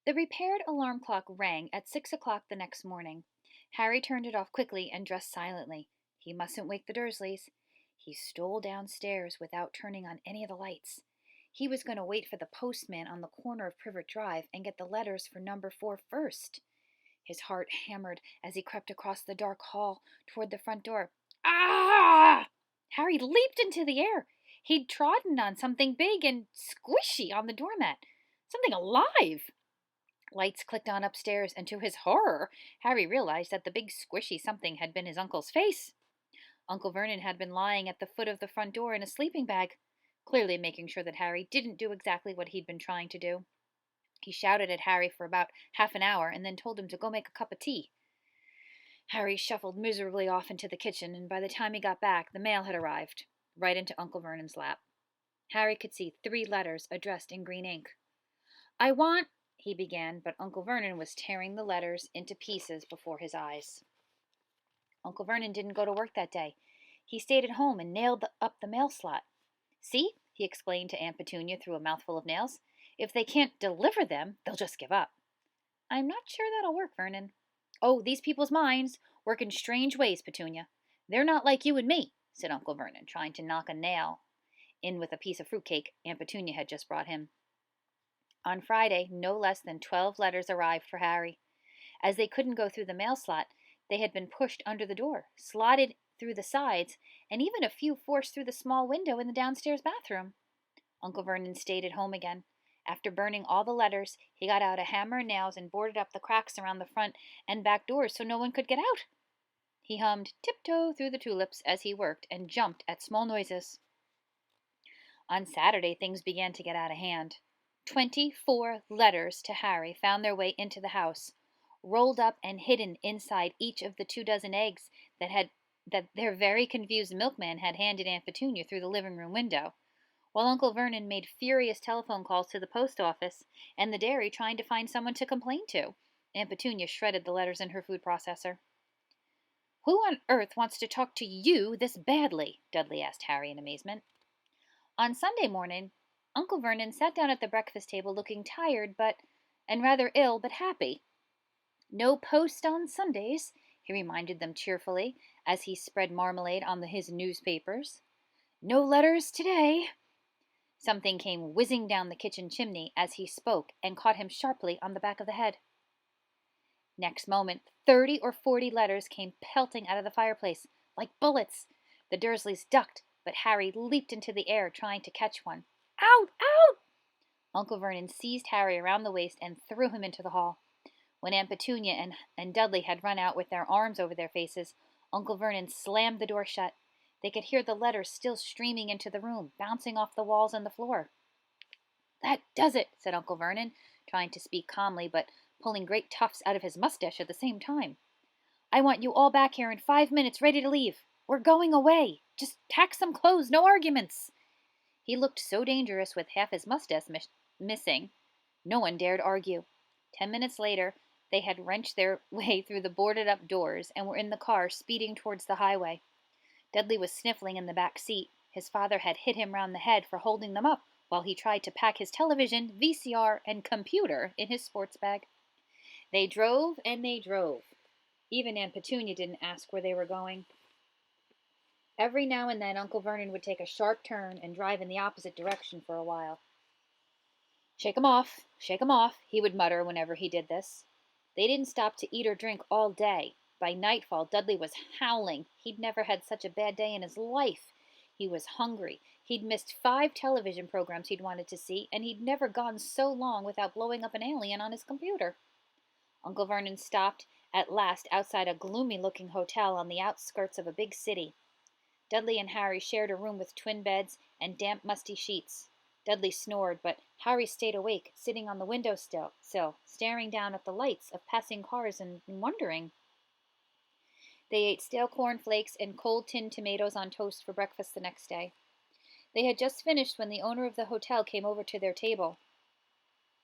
The repaired alarm clock rang at 6 o'clock the next morning. Harry turned it off quickly and dressed silently. He mustn't wake the Dursleys. He stole downstairs without turning on any of the lights. He was going to wait for the postman on the corner of Privet Drive and get the letters for number 4 first. His heart hammered as he crept across the dark hall toward the front door. Ah! Harry leaped into the air. He'd trodden on something big and squishy on the doormat. Something alive! Lights clicked on upstairs, and to his horror, Harry realized that the big squishy something had been his uncle's face. Uncle Vernon had been lying at the foot of the front door in a sleeping bag, clearly making sure that Harry didn't do exactly what he'd been trying to do. He shouted at Harry for about half an hour and then told him to go make a cup of tea. Harry shuffled miserably off into the kitchen, and by the time he got back, the mail had arrived, right into Uncle Vernon's lap. Harry could see 3 letters addressed in green ink. "I want," he began, but Uncle Vernon was tearing the letters into pieces before his eyes. Uncle Vernon didn't go to work that day. He stayed at home and nailed up the mail slot. "See," he explained to Aunt Petunia through a mouthful of nails, "if they can't deliver them, they'll just give up." "I'm not sure that'll work, Vernon." "Oh, these people's minds work in strange ways, Petunia. They're not like you and me," said Uncle Vernon, trying to knock a nail in with a piece of fruitcake Aunt Petunia had just brought him. On Friday, no less than 12 letters arrived for Harry. As they couldn't go through the mail slot, they had been pushed under the door, slotted through the sides, and even a few forced through the small window in the downstairs bathroom. Uncle Vernon stayed at home again. After burning all the letters, he got out a hammer and nails and boarded up the cracks around the front and back doors so no one could get out. He hummed "Tiptoe Through the Tulips" as he worked and jumped at small noises. On Saturday, things began to get out of hand. 24 letters to Harry found their way into the house, rolled up and hidden inside each of the 2 dozen eggs that their very confused milkman had handed Aunt Petunia through the living room window, while Uncle Vernon made furious telephone calls to the post office and the dairy trying to find someone to complain to. Aunt Petunia shredded the letters in her food processor. "Who on earth wants to talk to you this badly?" Dudley asked Harry in amazement. On Sunday morning, Uncle Vernon sat down at the breakfast table looking tired and rather ill but happy. "No post on Sundays," he reminded them cheerfully as he spread marmalade on his newspapers. "No letters today." Something came whizzing down the kitchen chimney as he spoke and caught him sharply on the back of the head. Next moment, 30 or 40 letters came pelting out of the fireplace like bullets. The Dursleys ducked, but Harry leaped into the air trying to catch one. "Out! Out!" Uncle Vernon seized Harry around the waist and threw him into the hall. When Aunt Petunia and Dudley had run out with their arms over their faces, Uncle Vernon slammed the door shut. They could hear the letters still streaming into the room, bouncing off the walls and the floor. "That does it," said Uncle Vernon, trying to speak calmly, but pulling great tufts out of his mustache at the same time. "I want you all back here in 5 minutes, ready to leave. We're going away. Just tack some clothes, no arguments." He looked so dangerous with half his mustache missing. No one dared argue. 10 minutes later, they had wrenched their way through the boarded up doors and were in the car speeding towards the highway. Dudley was sniffling in the back seat. His father had hit him round the head for holding them up while he tried to pack his television, VCR, and computer in his sports bag. They drove and they drove. Even Aunt Petunia didn't ask where they were going. Every now and then Uncle Vernon would take a sharp turn and drive in the opposite direction for a while. Shake 'em off," he would mutter whenever he did this. They didn't stop to eat or drink all day. By nightfall, Dudley was howling. He'd never had such a bad day in his life. He was hungry. He'd missed 5 television programs he'd wanted to see, and he'd never gone so long without blowing up an alien on his computer. Uncle Vernon stopped at last outside a gloomy-looking hotel on the outskirts of a big city. Dudley and Harry shared a room with twin beds and damp, musty sheets. Dudley snored, but Harry stayed awake, sitting on the window sill, staring down at the lights of passing cars and wondering. They ate stale corn flakes and cold tinned tomatoes on toast for breakfast the next day. They had just finished when the owner of the hotel came over to their table.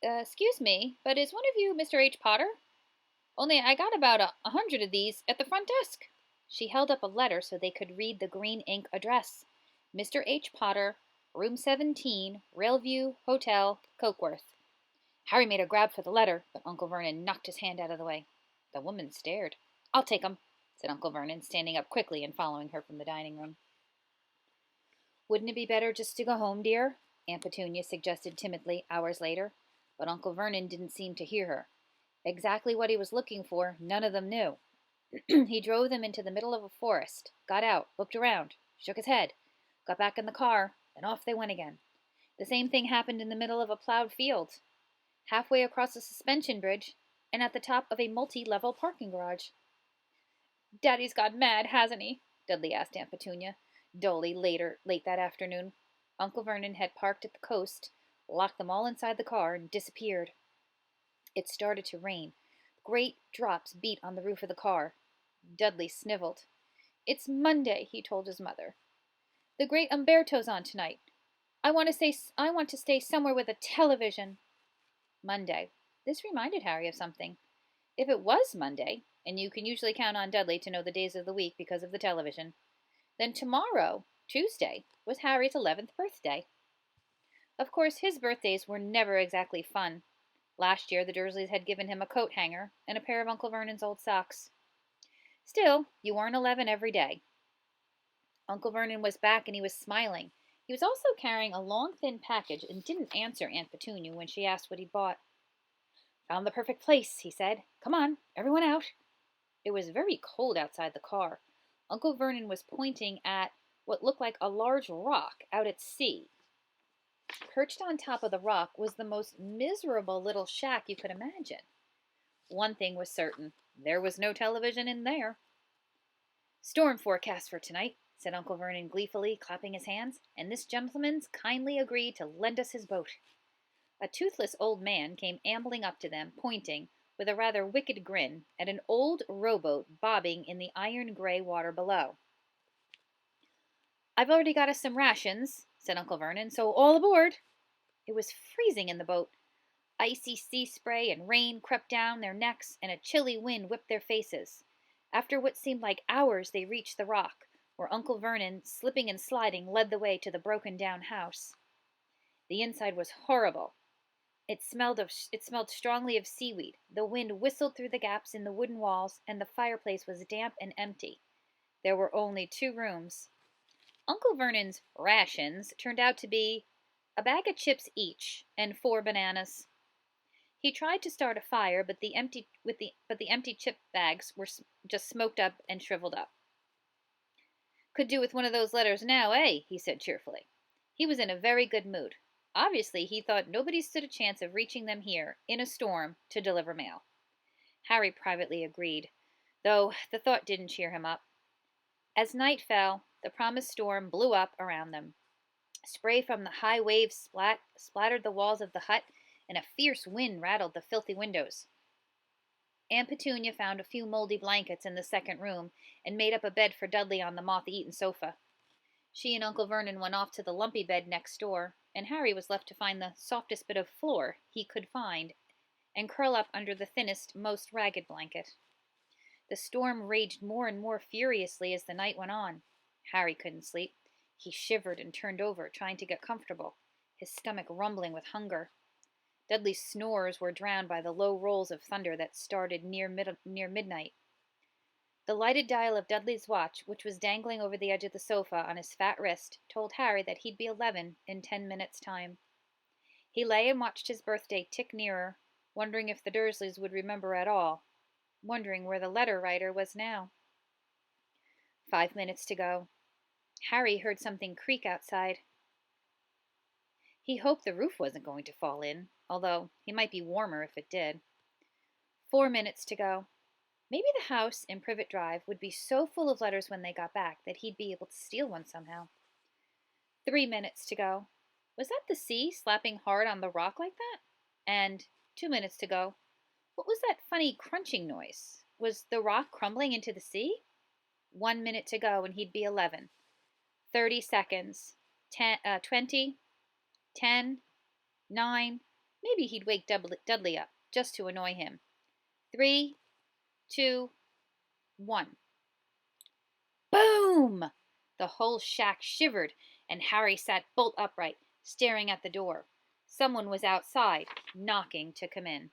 "Excuse me, but is one of you Mr. H. Potter? Only I got about 100 of these at the front desk." She held up a letter so they could read the green ink address. "Mr. H. Potter, Room 17, Railview Hotel, Cokeworth." Harry made a grab for the letter, but Uncle Vernon knocked his hand out of the way. The woman stared. "I'll take 'em," said Uncle Vernon, standing up quickly and following her from the dining room. "Wouldn't it be better just to go home, dear?" Aunt Petunia suggested timidly hours later, but Uncle Vernon didn't seem to hear her. Exactly what he was looking for, none of them knew. He drove them into the middle of a forest, got out, looked around, shook his head, got back in the car, and off they went again. The same thing happened in the middle of a plowed field, halfway across a suspension bridge, and at the top of a multi-level parking garage. "Daddy's gone mad, hasn't he?" Dudley asked Aunt Petunia, dully late that afternoon. Uncle Vernon had parked at the coast, locked them all inside the car, and disappeared. It started to rain. Great drops beat on the roof of the car. Dudley sniveled. "It's Monday," he told his mother. "The great Umberto's on tonight. I want to stay somewhere with a television." Monday. This reminded Harry of something. If it was Monday, and you can usually count on Dudley to know the days of the week because of the television, then tomorrow, Tuesday, was Harry's 11th birthday. Of course, his birthdays were never exactly fun. Last year, the Dursleys had given him a coat hanger and a pair of Uncle Vernon's old socks. Still, you weren't 11 every day. Uncle Vernon was back and he was smiling. He was also carrying a long, thin package and didn't answer Aunt Petunia when she asked what he'd bought. "Found the perfect place," he said. "Come on, everyone out." It was very cold outside the car. Uncle Vernon was pointing at what looked like a large rock out at sea. Perched on top of the rock was the most miserable little shack you could imagine. One thing was certain. There was no television in there. "Storm forecast for tonight," said Uncle Vernon gleefully, clapping his hands, "and this gentleman's kindly agreed to lend us his boat." A toothless old man came ambling up to them, pointing, with a rather wicked grin, at an old rowboat bobbing in the iron-gray water below. "I've already got us some rations," said Uncle Vernon, "so all aboard." It was freezing in the boat. Icy sea spray and rain crept down their necks, and a chilly wind whipped their faces. After what seemed like hours, they reached the rock, where Uncle Vernon, slipping and sliding, led the way to the broken-down house. The inside was horrible. It smelled strongly of seaweed. The wind whistled through the gaps in the wooden walls, and the fireplace was damp and empty. There were only 2 rooms. Uncle Vernon's rations turned out to be a bag of chips each and 4 bananas. He tried to start a fire, but the empty chip bags were just smoked up and shriveled up. "Could do with one of those letters now, eh?" he said cheerfully. He was in a very good mood. Obviously, he thought nobody stood a chance of reaching them here, in a storm, to deliver mail. Harry privately agreed, though the thought didn't cheer him up. As night fell, the promised storm blew up around them. Spray from the high waves splattered the walls of the hut, and a fierce wind rattled the filthy windows. Aunt Petunia found a few moldy blankets in the second room and made up a bed for Dudley on the moth-eaten sofa. She and Uncle Vernon went off to the lumpy bed next door, and Harry was left to find the softest bit of floor he could find and curl up under the thinnest, most ragged blanket. The storm raged more and more furiously as the night went on. Harry couldn't sleep. He shivered and turned over, trying to get comfortable, his stomach rumbling with hunger. Dudley's snores were drowned by the low rolls of thunder that started near midnight. The lighted dial of Dudley's watch, which was dangling over the edge of the sofa on his fat wrist, told Harry that he'd be 11 in 10 minutes' time. He lay and watched his birthday tick nearer, wondering if the Dursleys would remember at all, wondering where the letter writer was now. 5 minutes to go. Harry heard something creak outside. He hoped the roof wasn't going to fall in, although he might be warmer if it did. 4 minutes to go. Maybe the house in Privet Drive would be so full of letters when they got back that he'd be able to steal one somehow. 3 minutes to go. Was that the sea slapping hard on the rock like that? And 2 minutes to go. What was that funny crunching noise? Was the rock crumbling into the sea? 1 minute to go and he'd be 11. 30 seconds. 20. 10. 9. Maybe he'd wake Dudley up just to annoy him. 3, 2, 1. Boom! The whole shack shivered, and Harry sat bolt upright, staring at the door. Someone was outside, knocking to come in.